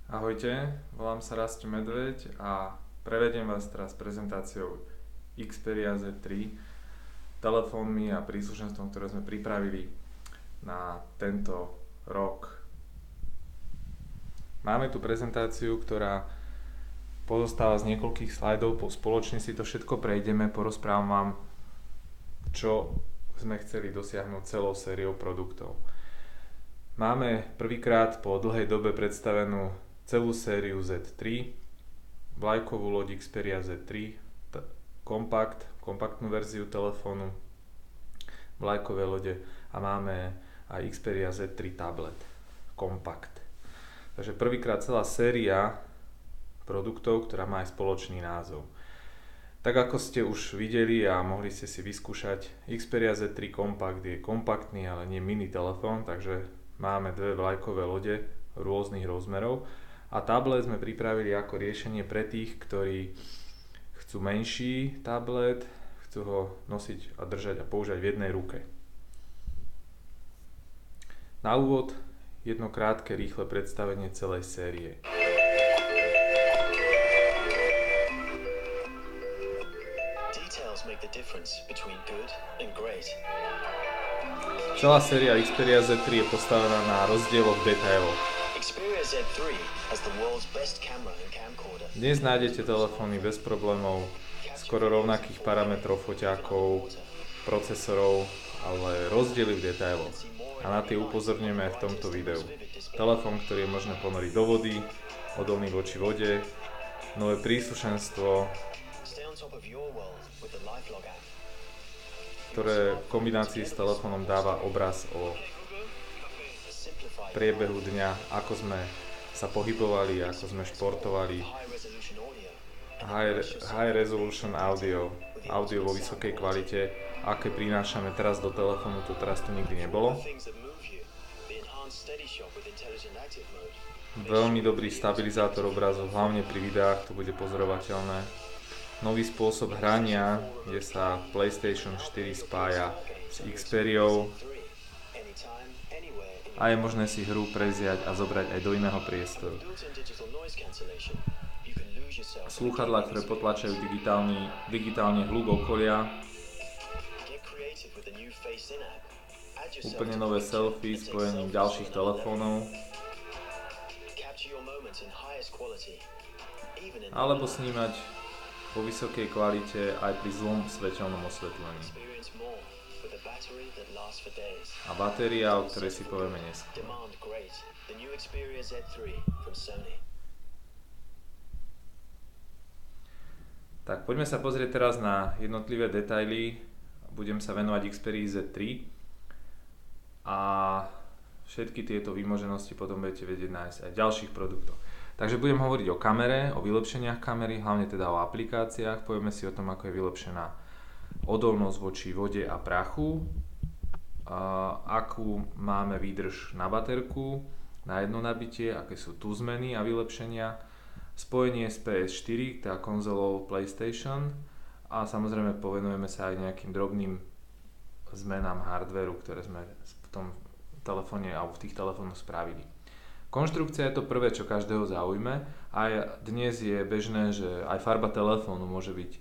Ahojte, volám sa Rastio Medveď a prevediem vás teraz prezentáciou Xperia Z3, telefónmi a príslušenstvom, ktoré sme pripravili na tento rok. Máme tu prezentáciu, ktorá pozostáva z niekoľkých slajdov, spoločne si to všetko prejdeme, porozprávam vám, čo sme chceli dosiahnuť celou sériou produktov. Máme prvýkrát po dlhej dobe predstavenú celú sériu Z3, vlajkovú loď Xperia Z3, kompaktnú verziu telefónu, vlajkové lode a máme aj Xperia Z3 tablet, kompakt. Takže prvýkrát celá séria produktov, ktorá má aj spoločný názov. Tak ako ste už videli a mohli ste si vyskúšať, Xperia Z3 kompakt je kompaktný, ale nie mini telefón, takže máme dve vlajkové lode rôznych rozmerov. A tablet sme pripravili ako riešenie pre tých, ktorí chcú menší tablet, chcú ho nosiť a držať a používať v jednej ruke. Na úvod jedno krátke, rýchle predstavenie celej série. Celá séria Xperia Z3 je postavená na rozdieloch detailoch. Dnes nájdete telefóny bez problémov, skoro rovnakých parametrov foťákov, procesorov, ale rozdiely v detailoch. A na tie upozorníme aj v tomto videu. Telefón, ktorý je možné ponoriť do vody, odolný voči vode, nové príslušenstvo, ktoré v kombinácii s telefónom dáva obraz o priebehu dňa, ako sme sa pohybovali, ako sme športovali. High resolution audio vo vysokej kvalite, aké prinášame teraz do telefónu, to teraz tu nikdy nebolo. Veľmi dobrý stabilizátor obrazu, hlavne pri videách to bude pozorovateľné. Nový spôsob hrania, kde sa PlayStation 4 spája s Xperiou a je možné si hru preziať a zobrať aj do iného priestoru. Slúchadlá, ktoré potlačajú digitálne hluk okolia. Úplne nové selfie spojením ďalších telefónov. Alebo snímať vo vysokej kvalite aj pri zlom svetelnom osvetlení. A batéria, o ktorej si povieme neskôr. Tak poďme sa pozrieť teraz na jednotlivé detaily. Budem sa venovať Xperii Z3 a všetky tieto výmoženosti potom budete vedieť nájsť aj v ďalších produktoch. Takže budem hovoriť o kamere, o vylepšeniach kamery, hlavne teda o aplikáciách. Povieme si o tom, ako je vylepšená odolnosť voči vode a prachu, akú máme výdrž na baterku, na jedno nabitie, aké sú tu zmeny a vylepšenia, spojenie s PS4, teda konzolou PlayStation a samozrejme povenujeme sa aj nejakým drobným zmenám hardvéru, ktoré sme v tom telefóne alebo v tých telefónoch spravili. Konštrukcia je to prvé, čo každého zaujme a dnes je bežné, že aj farba telefónu môže byť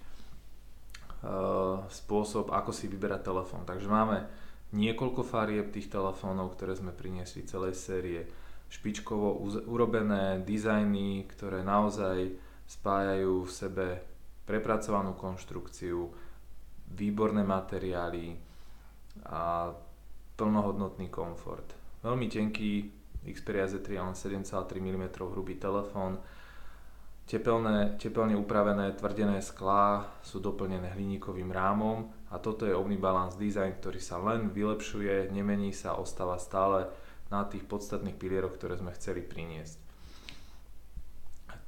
spôsob, ako si vyberať telefón. Takže máme niekoľko farieb tých telefónov, ktoré sme priniesli celej série. Špičkovo urobené dizajny, ktoré naozaj spájajú v sebe prepracovanú konštrukciu, výborné materiály a plnohodnotný komfort. Veľmi tenký Xperia Z3 len 7,3 mm hrubý telefón, tepelne upravené tvrdené sklá sú doplnené hliníkovým rámom a toto je Omnibalance design, ktorý sa len vylepšuje, nemení sa, ostáva stále na tých podstatných pilieroch, ktoré sme chceli priniesť.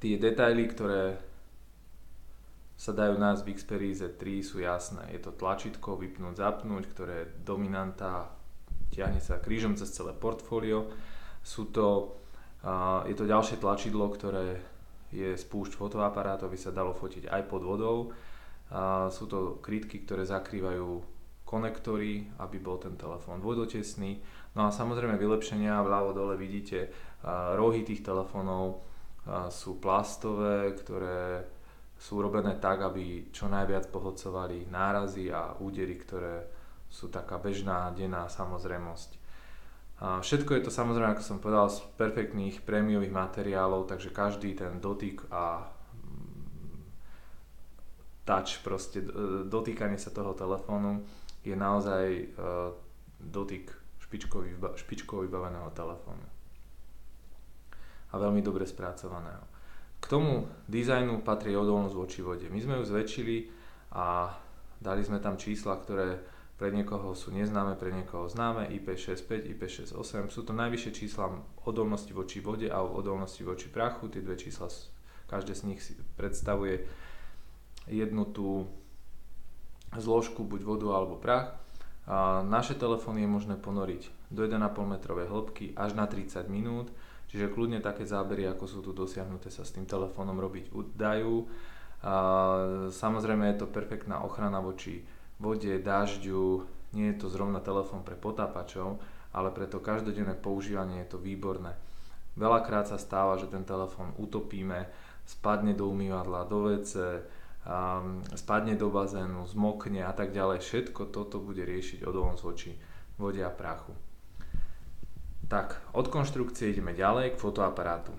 Tie detaily, ktoré sa dajú nájsť v Xperii Z3 sú jasné. Je to tlačítko vypnúť, zapnúť, ktoré je dominanta, ťahne sa krížom cez celé portfólio. Je to ďalšie tlačidlo, ktoré je spúšť fotoaparátu, aby sa dalo fotiť aj pod vodou. Sú to krytky, ktoré zakrývajú konektory, aby bol ten telefón vodotesný. No a samozrejme vylepšenia, vľavo dole vidíte rohy tých telefónov sú plastové, ktoré sú urobené tak, aby čo najviac pohlcovali nárazy a údery, ktoré sú taká bežná, denná samozrejmosť. Všetko je to samozrejme, ako som povedal, z perfektných prémiových materiálov, takže každý ten dotyk a touch, proste dotýkanie sa toho telefónu je naozaj dotyk špičkovo vybaveného telefónu a veľmi dobre spracovaného. K tomu dizajnu patrí odolnosť voči vode. My sme ju zväčšili a dali sme tam čísla, ktoré pre niekoho sú neznáme, pre niekoho známe, IP65, IP68. Sú to najvyššie čísla odolnosti voči vode a odolnosti voči prachu. Tie dve čísla, každé z nich predstavuje jednu tú zložku, buď vodu alebo prach. A naše telefóny je možné ponoriť do 1,5 metrovej hĺbky až na 30 minút, čiže kľudne také zábery, ako sú tu dosiahnuté, sa s tým telefónom robiť dajú. Samozrejme je to perfektná ochrana voči vode, dažďu, nie je to zrovna telefón pre potápačov, ale pre to každodenné používanie je to výborné. Veľakrát sa stáva, že ten telefón utopíme, spadne do umývadla, do WC, spadne do bazénu, zmokne a tak ďalej. Všetko toto bude riešiť odolnosť voči vode a prachu. Tak, od konštrukcie ideme ďalej k fotoaparátu.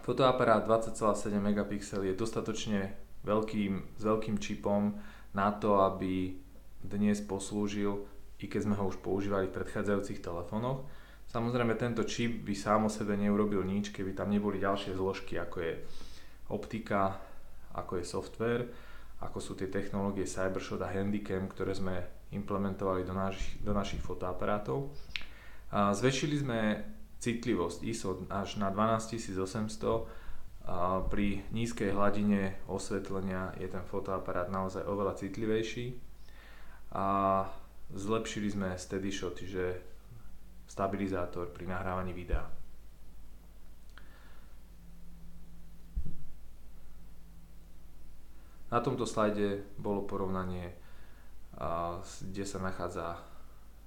Fotoaparát 20,7 megapixel je dostatočne s veľkým čipom na to, aby dnes poslúžil, i keď sme ho už používali v predchádzajúcich telefónoch. Samozrejme tento čip by sám o sebe neurobil nič, keby tam neboli ďalšie zložky, ako je optika, ako je software, ako sú tie technológie CyberShot a Handycam, ktoré sme implementovali do našich fotoaparátov. Zväčšili sme citlivosť ISO až na 12800. Pri nízkej hladine osvetlenia je ten fotoaparát naozaj oveľa citlivejší. A zlepšili sme steady shot, čiže stabilizátor pri nahrávaní videa. Na tomto slajde bolo porovnanie, kde sa nachádza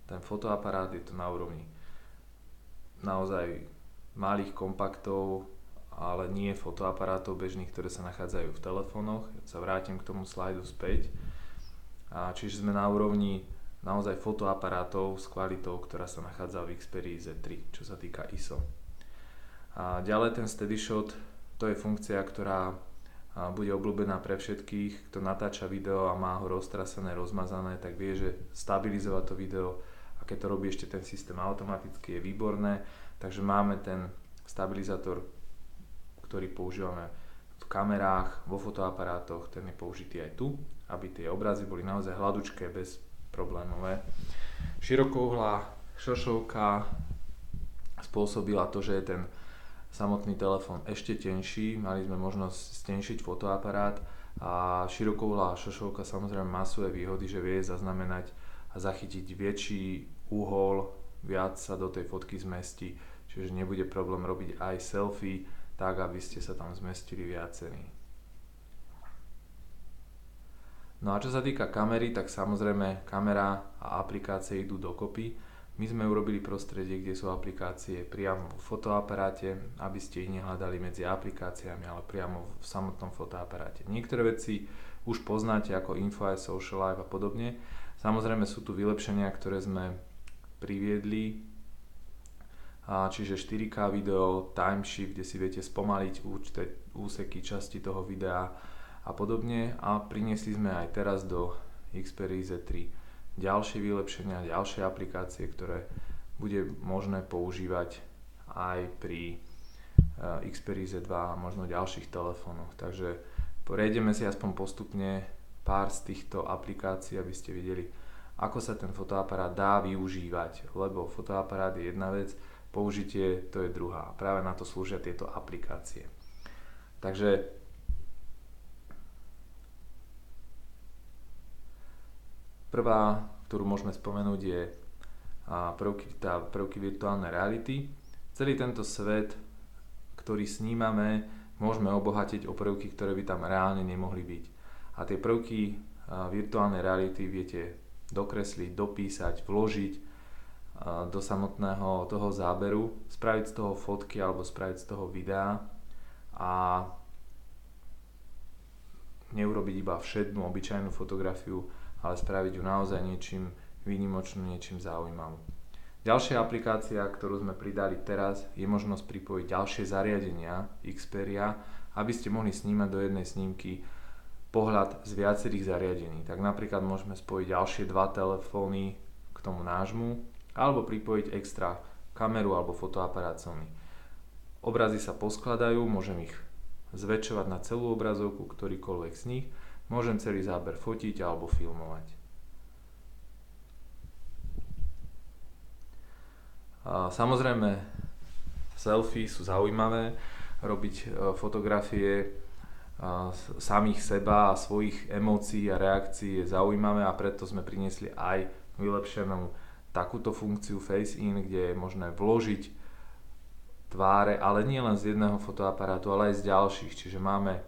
ten fotoaparát. Je to na úrovni naozaj malých kompaktov, ale nie fotoaparátov bežných, ktoré sa nachádzajú v telefónoch. Ja sa vrátim k tomu slajdu späť. Čiže sme na úrovni naozaj fotoaparátov s kvalitou, ktorá sa nachádza v Xperii Z3, čo sa týka ISO. A ďalej ten steady shot, to je funkcia, ktorá bude obľúbená pre všetkých, kto natáča video a má ho roztrasené, rozmazané, tak vie, že stabilizovať to video, a keď to robí ešte ten systém automaticky, je výborné. Takže máme ten stabilizátor, ktorý používame v kamerách, vo fotoaparátoch, ten je použitý aj tu, aby tie obrazy boli naozaj hladúčké, bezproblémové. Širokouhlá šošovka spôsobila to, že je ten samotný telefón ešte tenší, mali sme možnosť stenšiť fotoaparát a širokouhlá šošovka samozrejme má svoje výhody, že vie zaznamenať a zachytiť väčší uhol, viac sa do tej fotky zmestí, čiže nebude problém robiť aj selfie, tak aby ste sa tam zmestili viacerí. No a čo sa týka kamery, tak samozrejme kamera a aplikácie idú dokopy. My sme urobili prostredie, kde sú aplikácie priamo v fotoaparáte, aby ste ich nehľadali medzi aplikáciami, ale priamo v samotnom fotoaparáte. Niektoré veci už poznáte ako InfoEye, Social Life a podobne. Samozrejme sú tu vylepšenia, ktoré sme priviedli, čiže 4K video, time shift, kde si viete spomaliť určité úseky, časti toho videa a podobne. A priniesli sme aj teraz do Xperii Z3 ďalšie vylepšenia, ďalšie aplikácie, ktoré bude možné používať aj pri Xperii Z2 a možno ďalších telefónoch. Takže prejdeme si aspoň postupne pár z týchto aplikácií, aby ste videli, ako sa ten fotoaparát dá využívať, lebo fotoaparát je jedna vec, použitie to je druhá. Práve na to slúžia tieto aplikácie. Takže prvá, ktorú môžeme spomenúť, je prvky virtuálnej reality. Celý tento svet, ktorý snímame, môžeme obohatiť o prvky, ktoré by tam reálne nemohli byť. A tie prvky virtuálnej reality viete dokresliť, dopísať, vložiť do samotného toho záberu, spraviť z toho fotky alebo spraviť z toho videa a neurobiť iba všednú obyčajnú fotografiu, ale spraviť ju naozaj niečím výnimočným, niečím zaujímavým. Ďalšia aplikácia, ktorú sme pridali teraz, je možnosť pripojiť ďalšie zariadenia Xperia, aby ste mohli snímať do jednej snímky pohľad z viacerých zariadení. Tak napríklad môžeme spojiť ďalšie 2 telefóny k tomu nášmu, alebo pripojiť extra kameru alebo fotoaparát Sony. Obrazy sa poskladajú, môžem ich zväčšovať na celú obrazovku, ktorýkoľvek z nich, môžem celý záber fotiť alebo filmovať. Samozrejme, selfie sú zaujímavé, robiť fotografie samých seba a svojich emócií a reakcií je zaujímavé a preto sme priniesli aj vylepšenú takúto funkciu Face-in, kde je možné vložiť tváre, ale nie len z jedného fotoaparátu, ale aj z ďalších. Čiže máme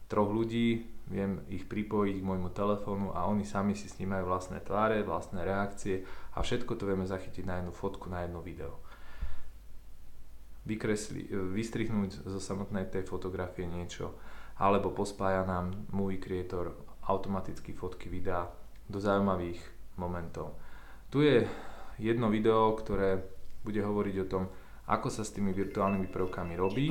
3 ľudí, viem ich pripojiť k môjmu telefónu a oni sami si snímajú vlastné tváre, vlastné reakcie a všetko to vieme zachytiť na jednu fotku, na jedno video. Vystrihnúť zo samotnej tej fotografie niečo, alebo pospája nám Movie Creator automaticky fotky videa do zaujímavých momentov. Tu je jedno video, ktoré bude hovoriť o tom, ako sa s tými virtuálnymi prvkami robí,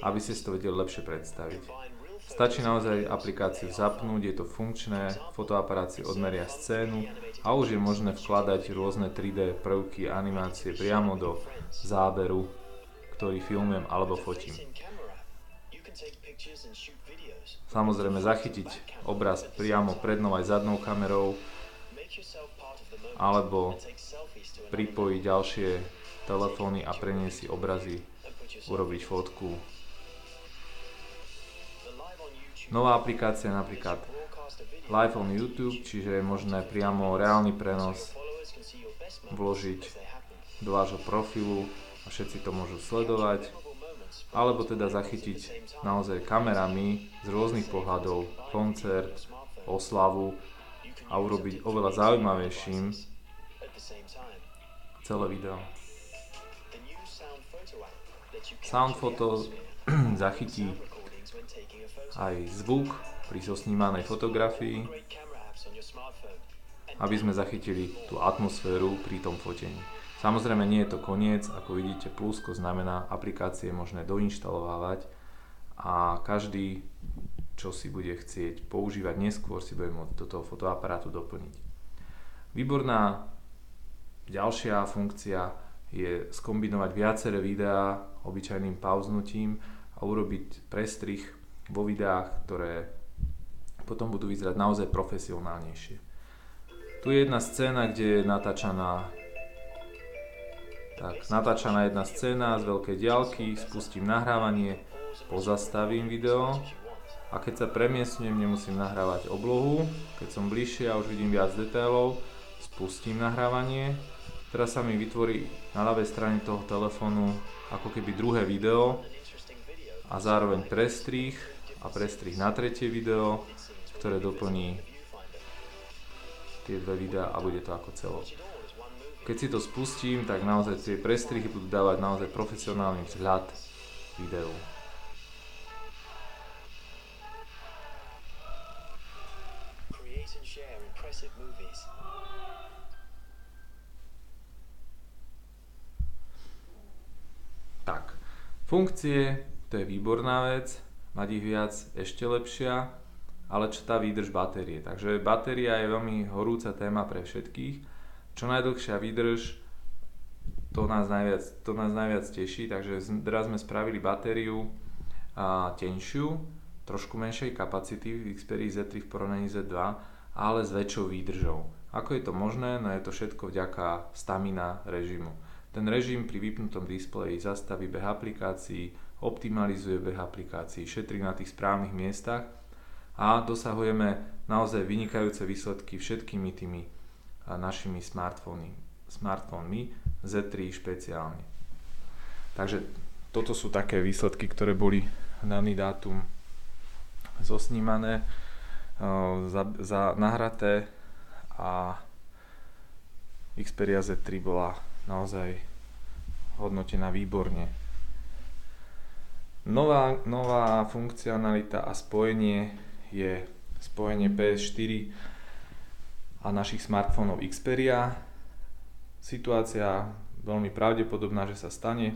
aby ste si to vedeli lepšie predstaviť. Stačí naozaj aplikáciu zapnúť, je to funkčné, fotoaparát si odmeria scénu a už je možné vkladať rôzne 3D prvky, animácie priamo do záberu, ktorý filmujem alebo fotím. Samozrejme zachytiť obraz priamo prednou aj zadnou kamerou alebo pripojiť ďalšie telefóny a preniesť si obrazy, urobiť fotku. Nová aplikácia je napríklad Live on YouTube, čiže je možné priamo reálny prenos vložiť do vášho profilu a všetci to môžu sledovať, alebo teda zachytiť naozaj kamerami z rôznych pohľadov koncert, oslavu a urobiť oveľa zaujímavejším celé video. Soundphoto zachytí aj zvuk pri zosnímanej fotografii, aby sme zachytili tú atmosféru pri tom fotení. Samozrejme nie je to koniec, ako vidíte plusko znamená aplikácie je možné doinštalovávať a každý, čo si bude chcieť používať neskôr, si bude môcť do toho fotoaparátu doplniť. Výborná ďalšia funkcia je skombinovať viaceré videá obyčajným pauznutím a urobiť prestrih vo videách, ktoré potom budú vyzerať naozaj profesionálnejšie. Tu je jedna scéna, kde je natáčaná jedna scéna z veľkej diaľky, spustím nahrávanie, pozastavím video a keď sa premiestňujem, nemusím nahrávať oblohu. Keď som bližšie a už vidím viac detailov, spustím nahrávanie. Teraz sa mi vytvorí na ľavej strane toho telefónu ako keby druhé video a zároveň prestrih a prestrih na tretie video, ktoré doplní tie 2 videá a bude to ako celok. Keď si to spustím, tak naozaj tie prestrihy budú dávať naozaj profesionálny vzhľad videu. Tak, funkcie, to je výborná vec, mať ich viac ešte lepšia, ale čo tá výdrž batérie. Takže batéria je veľmi horúca téma pre všetkých. Čo najdlhšia výdrž, to nás najviac teší, takže teraz sme spravili batériu tenšiu, trošku menšej kapacity v Xperii Z3 v porovnaní Z2, ale s väčšou výdržou. Ako je to možné? No je to všetko vďaka stamina režimu. Ten režim pri vypnutom displeji zastaví beh aplikácií, optimalizuje beh aplikácií, šetrí na tých správnych miestach a dosahujeme naozaj vynikajúce výsledky všetkými tými našimi smartfónmi Z3 špeciálne. Takže toto sú také výsledky, ktoré boli na daný dátum zosnímané, nahraté a Xperia Z3 bola naozaj hodnotená výborne. Nová funkcionalita a spojenie je spojenie PS4 a našich smartfónov Xperia. Situácia veľmi pravdepodobná, že sa stane.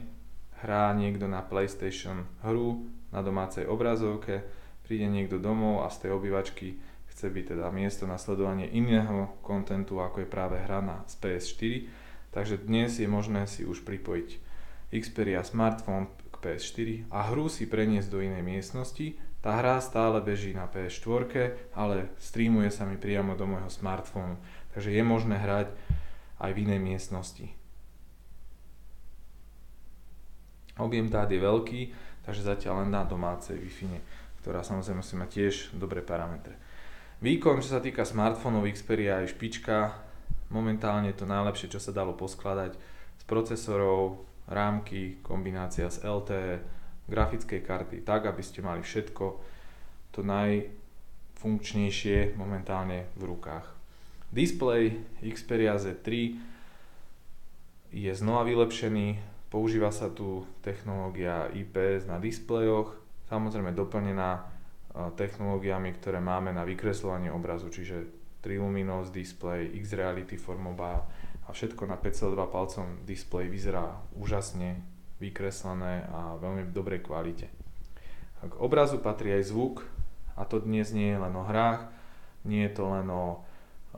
Hrá niekto na PlayStation hru na domácej obrazovke, príde niekto domov a z tej obývačky chce byť teda miesto na sledovanie iného kontentu, ako je práve hra z PS4. Takže dnes je možné si už pripojiť Xperia smartfón k PS4 a hru si preniesť do inej miestnosti. Tá hra stále beží na PS4, ale streamuje sa mi priamo do môjho smartfónu. Takže je možné hrať aj v inej miestnosti. Objem dát je veľký, takže zatiaľ len na domácej Wi-Fi, ktorá samozrejme musí mať tiež dobré parametre. Výkon, čo sa týka smartfónov Xperia, je špička. Momentálne to najlepšie, čo sa dalo poskladať z procesorov, rámky, kombinácia s LTE, grafickej karty, tak aby ste mali všetko to najfunkčnejšie momentálne v rukách. Displej Xperia Z3 je znova vylepšený, používa sa tu technológia IPS na displejoch, samozrejme doplnená technológiami, ktoré máme na vykresľovanie obrazu, čiže Triluminos display, X-Reality for Mobile a všetko na 5,2 palcom displej vyzerá úžasne vykreslené a veľmi v dobrej kvalite. K obrazu patrí aj zvuk a to dnes nie je len o hrách, nie je to len o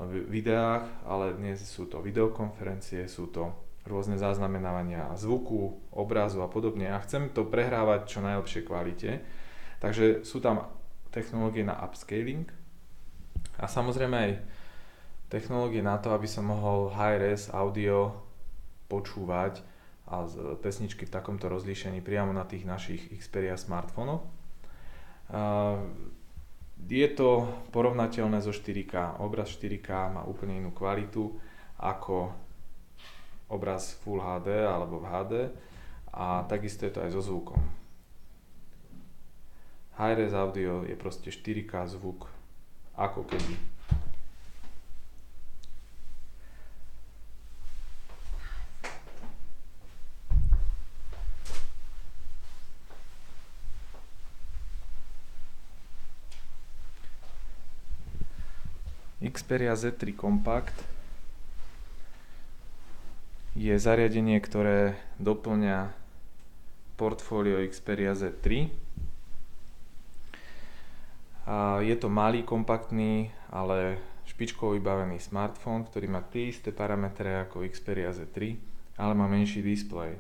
videách, ale dnes sú to videokonferencie, sú to rôzne zaznamenávania zvuku, obrazu a podobne a chcem to prehrávať čo najlepšej kvalite, takže sú tam technológie na upscaling a samozrejme aj technológie na to, aby som mohol high-res audio počúvať a pesničky v takomto rozlíšení priamo na tých našich Xperia smartfónoch. Je to porovnateľné so 4K. Obraz 4K má úplne inú kvalitu ako obraz Full HD alebo v HD a takisto je to aj so zvukom. High-res audio je proste 4K zvuk ako keby. Xperia Z3 Compact je zariadenie, ktoré doplňa portfólio Xperia Z3. A je to malý, kompaktný, ale špičkovo vybavený smartfón, ktorý má tie isté parametre ako Xperia Z3, ale má menší displej.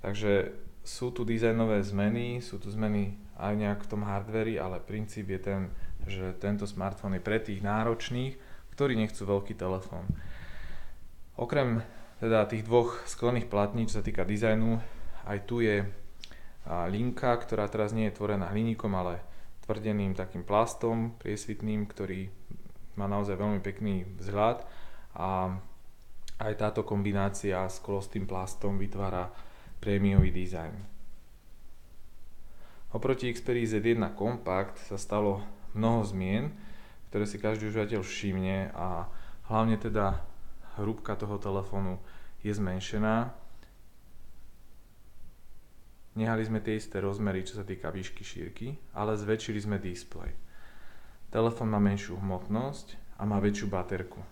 Takže sú tu dizajnové zmeny, sú tu zmeny aj nejak v tom hardveri, ale princíp je ten, že tento smartfón je pre tých náročných, ktorí nechcú veľký telefón. Okrem teda tých dvoch sklených platní, čo sa týka dizajnu, aj tu je linka, ktorá teraz nie je tvorená hliníkom, ale tvrdeným takým plastom priesvitným, ktorý má naozaj veľmi pekný vzhľad a aj táto kombinácia s kolostým plastom vytvára prémiový dizajn. Oproti Xperii Z1 Compact sa stalo mnoho zmien, ktoré si každý užívateľ všimne a hlavne teda hrúbka toho telefónu je zmenšená. Nehali sme tie isté rozmery, čo sa týka výšky, šírky, ale zväčšili sme displej. Telefón má menšiu hmotnosť a má väčšiu baterku.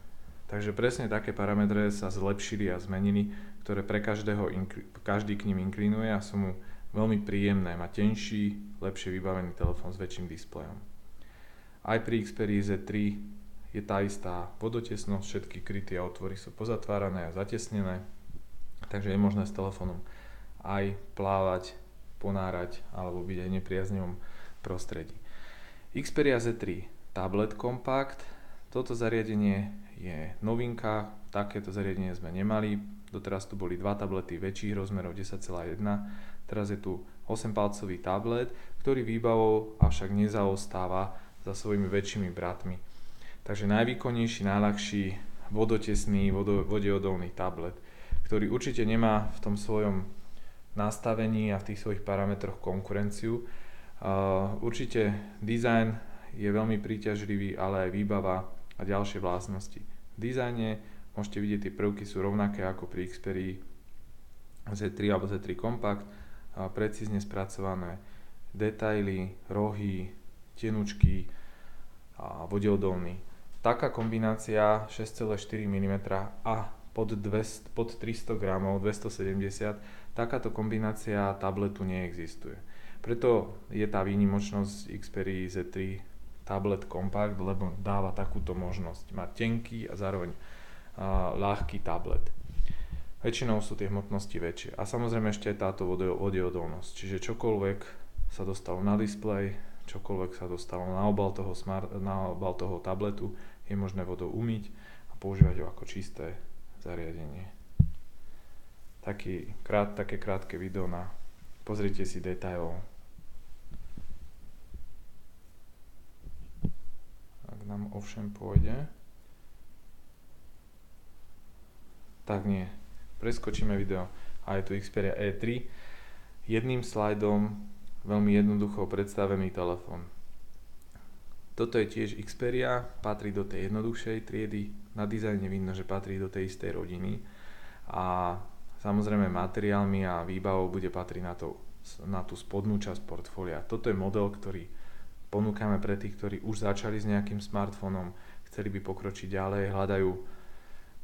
Takže presne také parametre sa zlepšili a zmenili, ktoré pre každý k ním inklinuje a sú mu veľmi príjemné. Má tenší, lepšie vybavený telefón s väčším displejom. Aj pri Xperii Z3 je tá istá vodotesnosť, všetky kryty a otvory sú pozatvárané a zatesnené, takže je možné s telefónom aj plávať, ponárať alebo byť aj v nepriaznivom prostredí. Xperia Z3 Tablet Compact, toto zariadenie je novinka, takéto zariadenie sme nemali, doteraz tu boli dva tablety väčších rozmerov 10,1, teraz je tu 8-palcový tablet, ktorý výbavou avšak nezaostáva za svojimi väčšími bratmi. Takže najvýkonnejší, najľahší, vodotesný, vodeodolný tablet, ktorý určite nemá v tom svojom nastavení a v tých svojich parametroch konkurenciu. Určite dizajn je veľmi príťažlivý, ale aj výbava a ďalšie vlastnosti. V dizajne môžete vidieť, tie prvky sú rovnaké ako pri Xperii Z3 alebo Z3 Compact, precízne spracované detaily, rohy, tenučky a vodeodolný. Taká kombinácia 6,4 mm a pod 300 g, 270, takáto kombinácia tabletu neexistuje. Preto je tá výnimočnosť Xperii Z3 Tablet Compact, lebo dáva takúto možnosť. Má tenký a zároveň ľahký tablet. Väčšinou sú tie hmotnosti väčšie. A samozrejme ešte aj táto vodeodolnosť. Čiže čokoľvek sa dostalo na displej, čokoľvek sa dostalo na obal toho tabletu, je možné vodou umyť a používať ho ako čisté zariadenie. Také krátke video na pozrite si detailov. Ak nám ovšem pôjde, tak nie. Preskočíme video a je tu Xperia E3. Jedným slajdom veľmi jednoducho predstavený telefón. Toto je tiež Xperia, patrí do tej jednoduchšej triedy. Na dizajne vidno, že patrí do tej istej rodiny. A samozrejme materiálmi a výbavou bude patriť na tú spodnú časť portfólia. Toto je model, ktorý ponúkame pre tých, ktorí už začali s nejakým smartfónom, chceli by pokročiť ďalej, hľadajú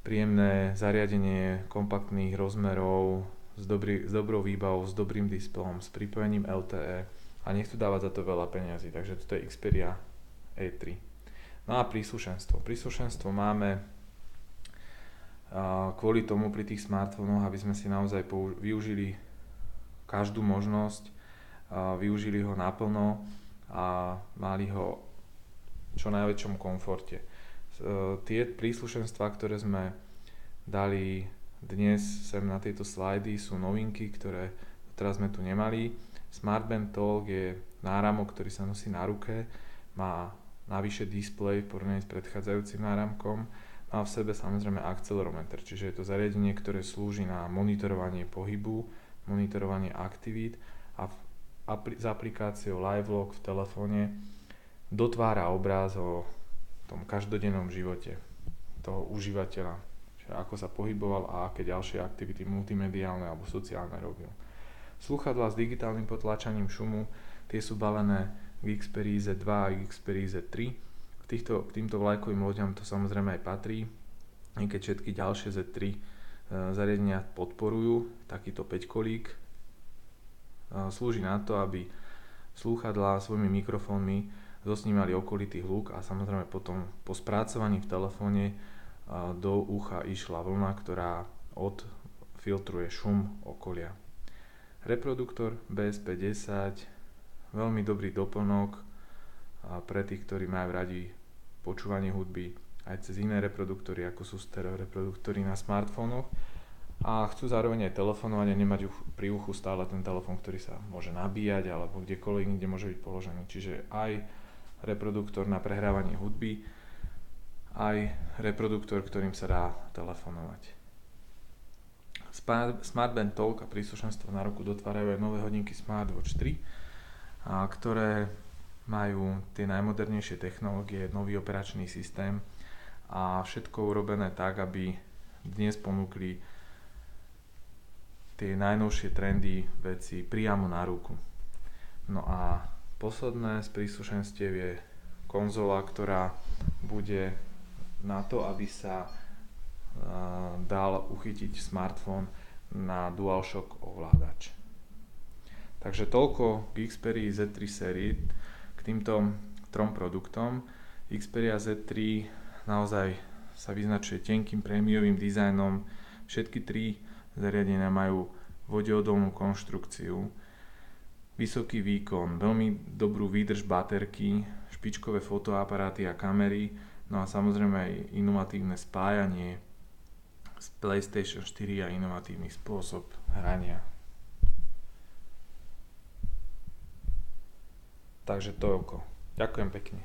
príjemné zariadenie kompaktných rozmerov, s dobrou výbavou, s dobrým displejom, s pripojením LTE a nechcú dávať za to veľa peňazí. Takže toto je Xperia E3. No a príslušenstvo. Príslušenstvo máme kvôli tomu pri tých smartfónoch, aby sme si naozaj využili každú možnosť, využili ho naplno a mali ho v čo najväčšom komforte. Tie príslušenstvá, ktoré sme dali dnes sem na tieto slajdy, sú novinky, ktoré teraz sme tu nemali. Smartband Talk je náramok, ktorý sa nosí na ruke, má navyše displej v porovnaní s predchádzajúcim náramkom, má v sebe samozrejme akcelerometer, čiže je to zariadenie, ktoré slúži na monitorovanie pohybu, monitorovanie aktivít a s aplikáciou LiveLog v telefóne dotvára obráz o tom každodennom živote toho užívateľa, čiže ako sa pohyboval a aké ďalšie aktivity multimediálne alebo sociálne robil. Slúchadlá s digitálnym potláčaním šumu, tie sú balené k Xperii Z2 a Xperii Z3. K týmto vlajkovým loďam to samozrejme aj patrí, i keď všetky ďalšie Z3 zariadenia podporujú takýto 5-kolík. Slúži na to, aby slúchadlá svojimi mikrofónmi zosnímali okolitý hluk a samozrejme potom po spracovaní v telefóne do ucha išla vlna, ktorá odfiltruje šum okolia. Reproduktor BSP10, veľmi dobrý doplnok pre tých, ktorí majú radi počúvanie hudby aj cez iné reproduktory, ako sú stereo reproduktory na smartfónoch a chcú zároveň aj telefonovať a nemať pri uchu stále ten telefón, ktorý sa môže nabíjať alebo kdekoľvek, kde môže byť položený. Čiže aj reproduktor na prehrávanie hudby, aj reproduktor, ktorým sa dá telefonovať. Smartband Talk a príslušenstvo na ruku dotvárajú aj nové hodinky Smartwatch 3, ktoré majú tie najmodernejšie technológie, nový operačný systém a všetko urobené tak, aby dnes ponúkli tie najnovšie trendy veci priamo na ruku. No a posledné z príslušenstiev je konzola, ktorá bude na to, aby sa dal uchytiť smartfón na DualShock ovládač. Takže toľko k Xperii Z3 sérii, k týmto trom produktom. Xperia Z3 naozaj sa vyznačuje tenkým prémiovým dizajnom. Všetky tri zariadenia majú vodeodolnú konštrukciu, vysoký výkon, veľmi dobrú výdrž baterky, špičkové fotoaparáty a kamery, no a samozrejme aj inovatívne spájanie z PlayStation 4 a inovatívny spôsob hrania. Takže toľko. Ďakujem pekne.